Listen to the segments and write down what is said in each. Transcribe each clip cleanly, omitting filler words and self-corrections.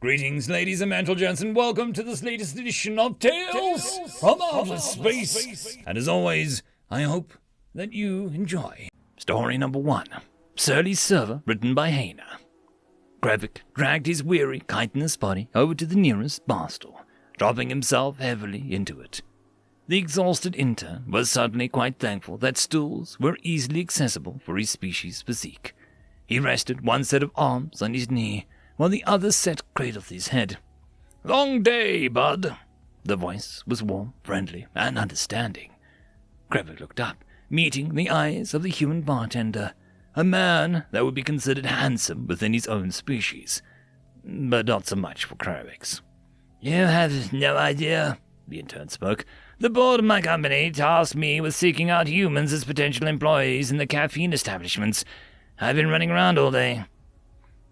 Greetings, ladies and gentlemen, and welcome to this latest edition of Tales from Outer Space. And as always, I hope that you enjoy. Story number 1. Surly's Server, written by Hayner. Grevik dragged his weary, chitinous body over to the nearest bar stool, dropping himself heavily into it. The exhausted intern was suddenly quite thankful that stools were easily accessible for his species' physique. He rested one set of arms on his knee, while the other set cradled his head. "Long day, bud." The voice was warm, friendly, and understanding. Grevik looked up, meeting the eyes of the human bartender, a man that would be considered handsome within his own species, but not so much for Grevik's. "You have no idea," the intern spoke. "The board of my company tasked me with seeking out humans as potential employees in the caffeine establishments. I've been running around all day."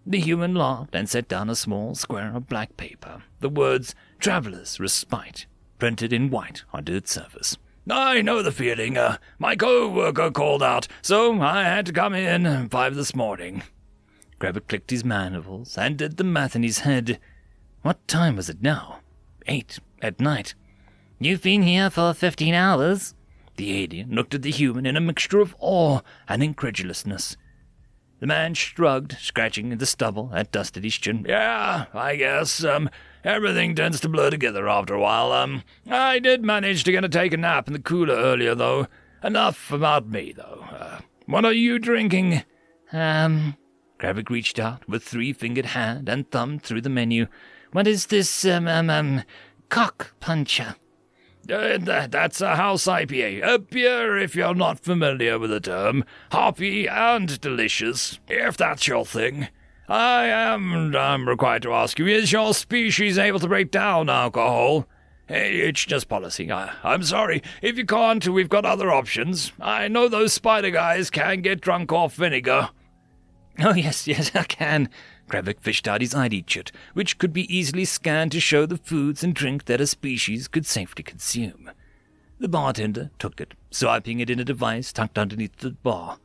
The human laughed and set down a small square of black paper, the words "Traveler's Respite" printed in white onto its surface. "I know the feeling. My co-worker called out, so I had to come in 5 this morning." Grevik clicked his mandibles and did the math in his head. What time was it now? 8 at night. "You've been here for 15 hours. The alien looked at the human in a mixture of awe and incredulousness. The man shrugged, scratching the stubble that dusted his chin. "Yeah, I guess, everything tends to blur together after a while. I did manage to take a nap in the cooler earlier, though. Enough about me, though. What are you drinking?" Grevik reached out with 3-fingered hand and thumbed through the menu. "What is this, cock puncher?" That's a house IPA, a beer if you're not familiar with the term, hoppy and delicious, if that's your thing. I'm required to ask you, is your species able to break down alcohol? It's just policy. I'm sorry, if you can't, we've got other options. I know those spider guys can get drunk off vinegar." "Oh, yes, I can." Grevik fished out his ID chit, which could be easily scanned to show the foods and drink that a species could safely consume. The bartender took it, swiping it in a device tucked underneath the bar.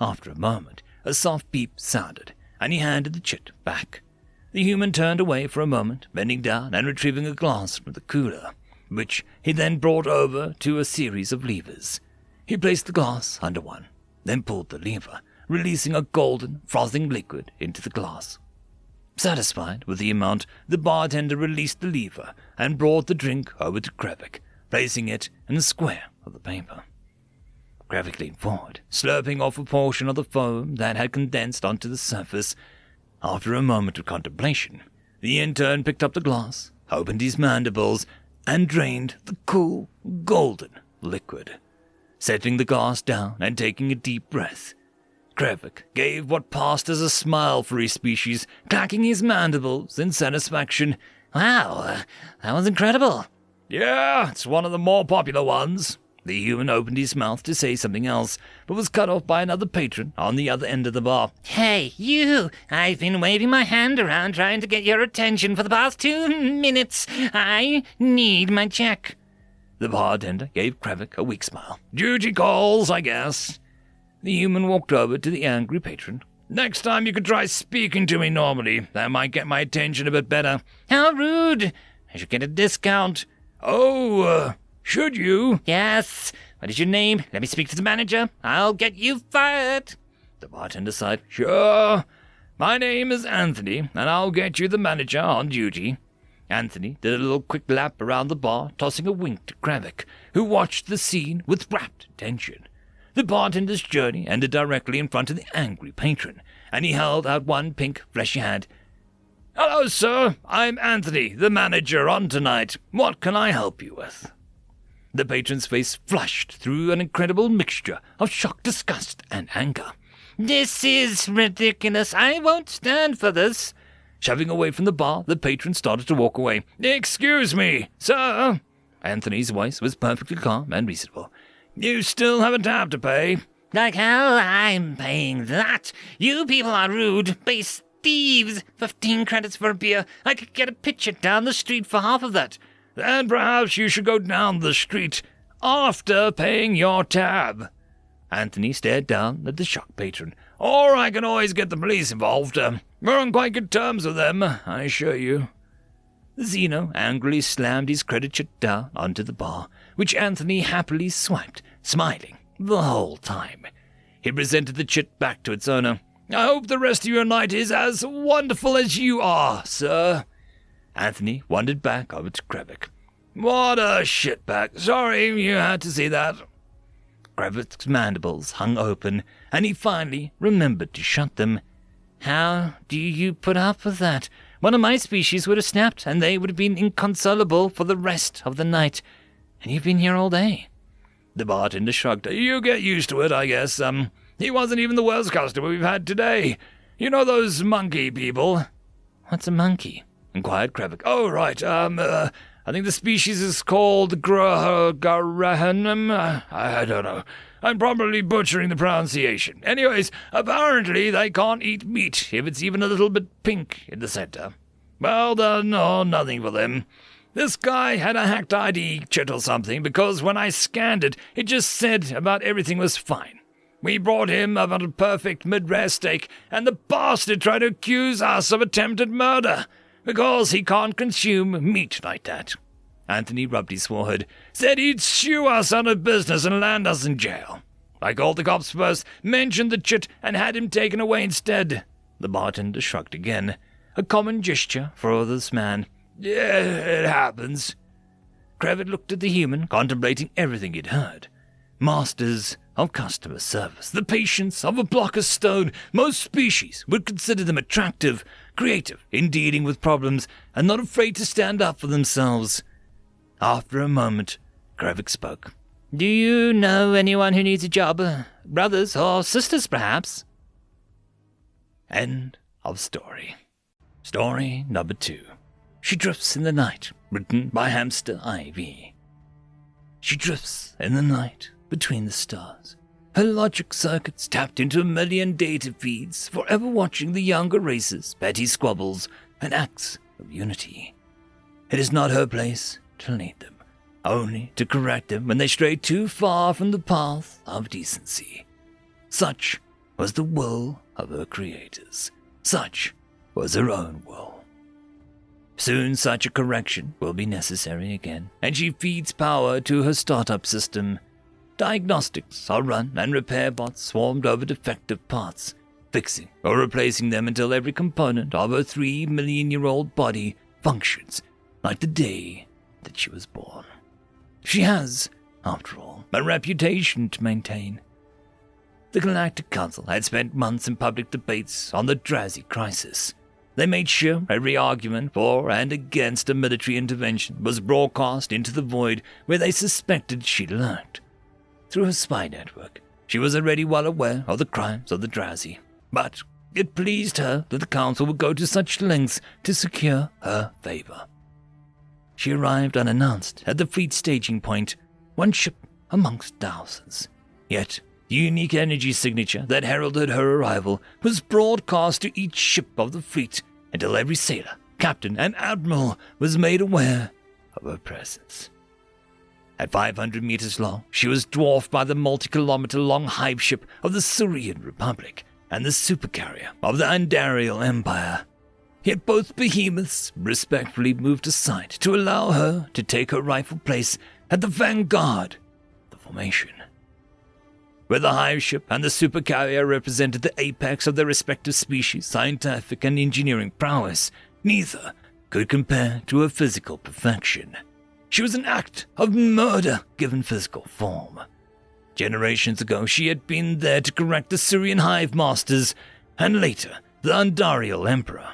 After a moment, a soft beep sounded, and he handed the chit back. The human turned away for a moment, bending down and retrieving a glass from the cooler, which he then brought over to a series of levers. He placed the glass under one, then pulled the lever, releasing a golden, frothing liquid into the glass. Satisfied with the amount, the bartender released the lever and brought the drink over to Grevik, placing it in a square of the paper. Grevik leaned forward, slurping off a portion of the foam that had condensed onto the surface. After a moment of contemplation, the intern picked up the glass, opened his mandibles, and drained the cool, golden liquid. Setting the glass down and taking a deep breath, Grevik gave what passed as a smile for his species, clacking his mandibles in satisfaction. "Wow, that was incredible." "Yeah, it's one of the more popular ones." The human opened his mouth to say something else, but was cut off by another patron on the other end of the bar. "Hey, you! I've been waving my hand around trying to get your attention for the past 2 minutes. I need my check." The bartender gave Grevik a weak smile. "Duty calls, I guess." The human walked over to the angry patron. "Next time you could try speaking to me normally. That might get my attention a bit better." "How rude! I should get a discount." "Oh, should you?" "Yes. What is your name? Let me speak to the manager. I'll get you fired." The bartender sighed. "Sure. My name is Anthony, and I'll get you the manager on duty." Anthony did a little quick lap around the bar, tossing a wink to Grevik, who watched the scene with rapt attention. The bartender's journey ended directly in front of the angry patron, and he held out one pink, fleshy hand. "Hello, sir. I'm Anthony, the manager on tonight. What can I help you with?" The patron's face flushed through an incredible mixture of shock, disgust, and anger. "This is ridiculous. I won't stand for this." Shoving away from the bar, the patron started to walk away. "Excuse me, sir." Anthony's voice was perfectly calm and reasonable. "You still have a tab to pay." "Like hell I'm paying that. You people are rude. Base thieves. 15 credits for a beer. I could get a pitcher down the street for half of that." "Then perhaps you should go down the street after paying your tab." Anthony stared down at the shocked patron, Or I can always get the police involved. We're on quite good terms with them, I assure you. The Xeno angrily slammed his credit chit down onto the bar, which Anthony happily swiped, smiling the whole time. He presented the chit back to its owner. I hope the rest of your night is as wonderful as you are, sir. Anthony wandered back over to Krevik. What a shitbag. Sorry you had to see that. Krevik's mandibles hung open, and he finally remembered to shut them. How do you put up with that? One of my species would have snapped, and they would have been inconsolable for the rest of the night. And you've been here all day. The bartender shrugged. You get used to it, I guess. He wasn't even the worst customer we've had today. You know those monkey people? What's a monkey? Inquired Krevik. Oh, right. I think the species is called Garahanum. I don't know. I'm probably butchering the pronunciation. Anyways, apparently they can't eat meat if it's even a little bit pink in the center. Well, no, nothing for them. This guy had a hacked ID chit or something, because when I scanned it, it just said about everything was fine. We brought him up on a perfect mid-rare steak, and the bastard tried to accuse us of attempted murder, because he can't consume meat like that. Anthony rubbed his forehead, said he'd sue us out of business and land us in jail. I called the cops first, mentioned the chit, and had him taken away instead. The bartender shrugged again, a common gesture for this man. Yeah, it happens. Krevik looked at the human, contemplating everything he'd heard. Masters of customer service, the patience of a block of stone. Most species would consider them attractive, creative in dealing with problems, and not afraid to stand up for themselves. After a moment, Krevik spoke. Do you know anyone who needs a job? Brothers or sisters, perhaps? End of story. Story number 2. She Drifts in the Night, written by Hamster Ivy. She drifts in the night between the stars. Her logic circuits tapped into 1 million data feeds, forever watching the younger races' petty squabbles and acts of unity. It is not her place to lead them, only to correct them when they stray too far from the path of decency. Such was the will of her creators. Such was her own will. Soon such a correction will be necessary again, and she feeds power to her startup system. Diagnostics are run and repair bots swarmed over defective parts, fixing or replacing them until every component of her 3-million-year-old body functions like the day that she was born. She has, after all, a reputation to maintain. The Galactic Council had spent months in public debates on the Drazi crisis. They made sure every argument for and against a military intervention was broadcast into the void where they suspected she lurked. Through her spy network, she was already well aware of the crimes of the Drazi, but it pleased her that the Council would go to such lengths to secure her favor. She arrived unannounced at the fleet staging point, one ship amongst thousands. Yet, the unique energy signature that heralded her arrival was broadcast to each ship of the fleet until every sailor, captain, and admiral was made aware of her presence. At 500 meters long, she was dwarfed by the multi-kilometer-long hive ship of the Syrian Republic and the supercarrier of the Andariel Empire. Yet both behemoths respectfully moved aside to allow her to take her rightful place at the vanguard of the formation. Where the hive ship and the supercarrier represented the apex of their respective species' scientific and engineering prowess, neither could compare to her physical perfection. She was an act of murder given physical form. Generations ago, she had been there to correct the Syrian hive masters, and later, the Andariel Emperor.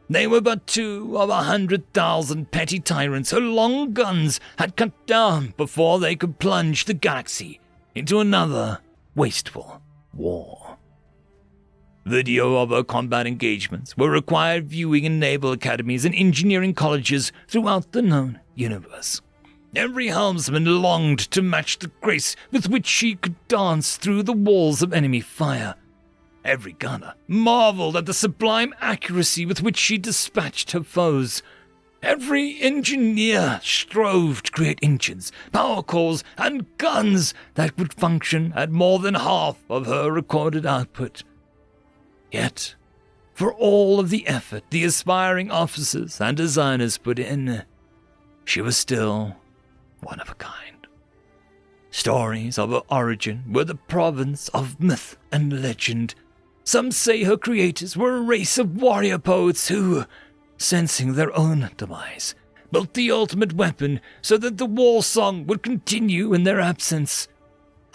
They were but 2 of 100,000 petty tyrants her long guns had cut down before they could plunge the galaxy into another wasteful war. Video of her combat engagements were required viewing in naval academies and engineering colleges throughout the known universe. Every helmsman longed to match the grace with which she could dance through the walls of enemy fire. Every gunner marveled at the sublime accuracy with which she dispatched her foes. Every engineer strove to create engines, power cores, and guns that would function at more than half of her recorded output. Yet, for all of the effort the aspiring officers and designers put in, she was still one of a kind. Stories of her origin were the province of myth and legend. Some say her creators were a race of warrior poets who, sensing their own demise, built the ultimate weapon so that the war song would continue in their absence.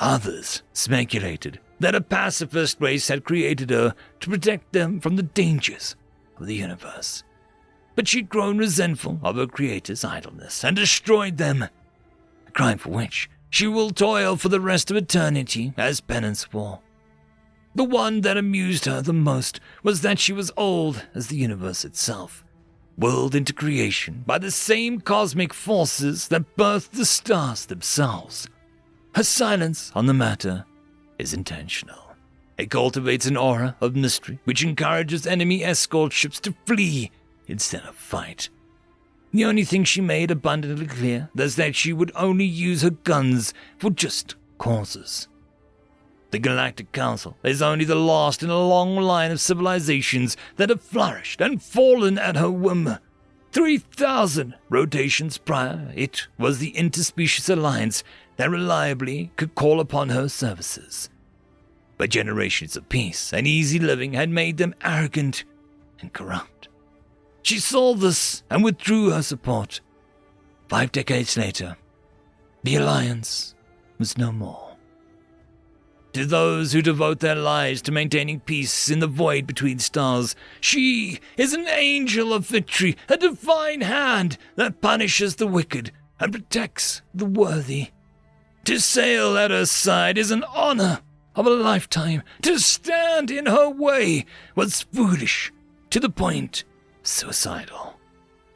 Others speculated that a pacifist race had created her to protect them from the dangers of the universe. But she'd grown resentful of her creators' idleness and destroyed them, a crime for which she will toil for the rest of eternity as penance for. The one that amused her the most was that she was old as the universe itself, willed into creation by the same cosmic forces that birthed the stars themselves. Her silence on the matter is intentional. It cultivates an aura of mystery which encourages enemy escort ships to flee instead of fight. The only thing she made abundantly clear was that she would only use her guns for just causes. The Galactic Council is only the last in a long line of civilizations that have flourished and fallen at her whim. 3,000 rotations prior, it was the interspecies alliance that reliably could call upon her services. But generations of peace and easy living had made them arrogant and corrupt. She saw this and withdrew her support. 5 decades later, the alliance was no more. To those who devote their lives to maintaining peace in the void between stars, she is an angel of victory, a divine hand that punishes the wicked and protects the worthy. To sail at her side is an honor of a lifetime. To stand in her way was foolish, to the point suicidal.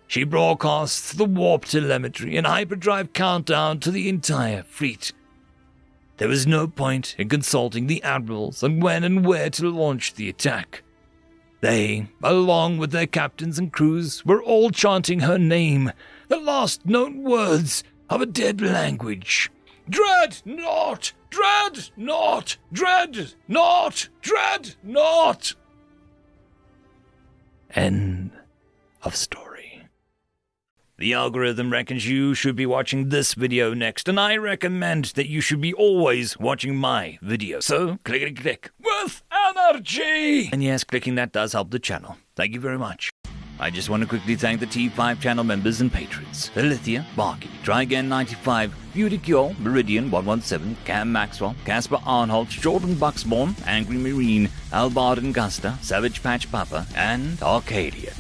She broadcasts the warp telemetry and hyperdrive countdown to the entire fleet. There was no point in consulting the admirals on when and where to launch the attack. They, along with their captains and crews, were all chanting her name, the last known words of a dead language. Dreadnought! Dreadnought! Dreadnought! Dreadnought! End of story. The algorithm reckons you should be watching this video next, and I recommend that you should be always watching my video. So, click with energy! And yes, clicking that does help the channel. Thank you very much. I just want to quickly thank the T5 channel members and patrons. Alithia, Barky, Trygan95, Beautycure, Meridian117, Cam Maxwell, Casper Arnholt, Jordan Bucksborn, Angry Marine, Albard and Gusta, Savage Patch Papa, and Arcadia.